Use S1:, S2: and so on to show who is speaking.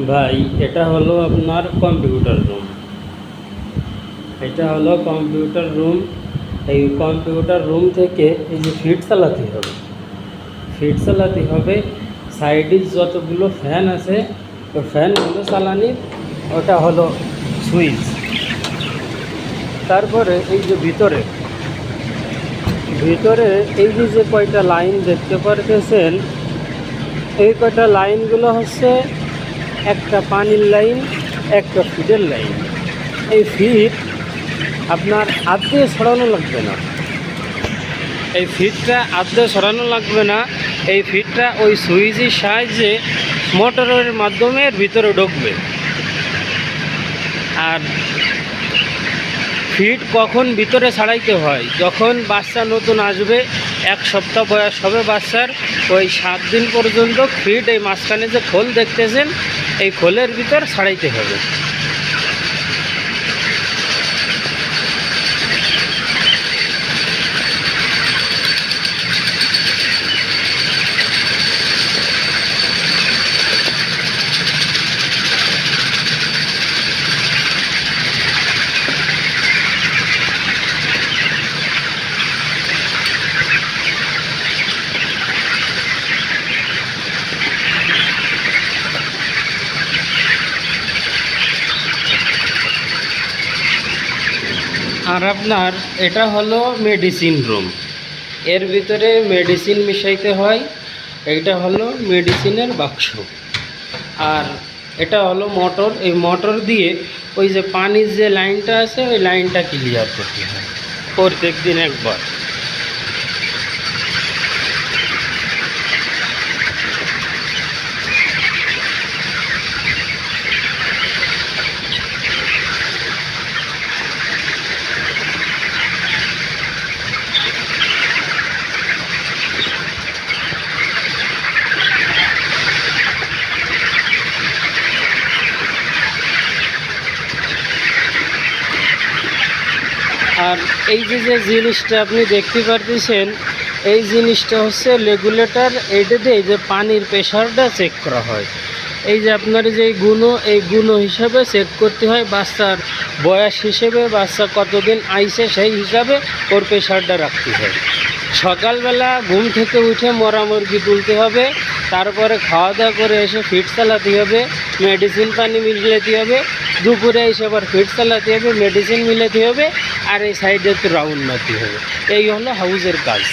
S1: ভাই এটা হলো আপনার কম্পিউটার রুম। এটা হলো কম্পিউটার রুম। এই কম্পিউটার রুম থেকে এই যে ফিট চালাতে হবে সাইডে যতগুলো ফ্যান আছে তো ফ্যানগুলো চালানি, ওটা হলো সুইচ। তারপরে এই যে ভিতরে এই যে কয়টা লাইন দেখতে পারতেছেন, এই কয়টা লাইনগুলো হচ্ছে একটা পানির লাইন, একটা ফিডের লাইন। এই ফিড আপনার আর্ধে ছড়ানো লাগবে না, এই ফিডটা আর্ধে ছড়ানো লাগবে না। এই ফিডটা ওই সুইচের সাহায্যে মোটরের মাধ্যমে ভিতরে ঢুকবে। আর ফিড কখন ভিতরে ছাড়াইতে হয়, যখন বাচ্চা নতুন আসবে, 1 সপ্তাহ বয়স হবে বাচ্চার, ওই 7 দিন পর্যন্ত ফিড এই মাঝখানে যে খোল দেখতেছেন এই খোলের ভিতর ছাড়াইতে হবে। আর আপনার এটা হলো মেডিসিন রুম, এর ভিতরে মেডিসিন মিশাইতে হয়। এইটা হলো মেডিসিনের বাক্স। আর এটা হলো মোটর, এই মোটর দিয়ে ওই যে পানির যে লাইনটা আছে ওই লাইনটা ক্লিয়ার করতে হয় প্রত্যেক দিন একবার। আর এই যে জিনিসটা আপনি দেখতে পারতেছেন, এই জিনিসটা হচ্ছে রেগুলেটর। এইটাতে এই যে পানির প্রেশারটা চেক করা হয়। এই যে আপনার যে এই গুণ হিসাবে চেক করতে হয়, বাচ্চার বয়স হিসেবে বাচ্চা কতদিন আইছে সেই হিসাবে ওর প্রেশারটা রাখতে হয়। সকালবেলা ঘুম থেকে উঠে মরা মুরগি তুলতে হবে, তারপরে খাওয়া দাওয়া করে এসে ফিট চালাতে হবে, মেডিসিন পানি মিলাতে হবে, দুপুরে এসে আবার ফিট চালাতে হবে, মেডিসিন মিলাতে হবে, আর এই সাইডে তো রাউন্ড মারতে হবে। এই হলো হাউসের কাজ।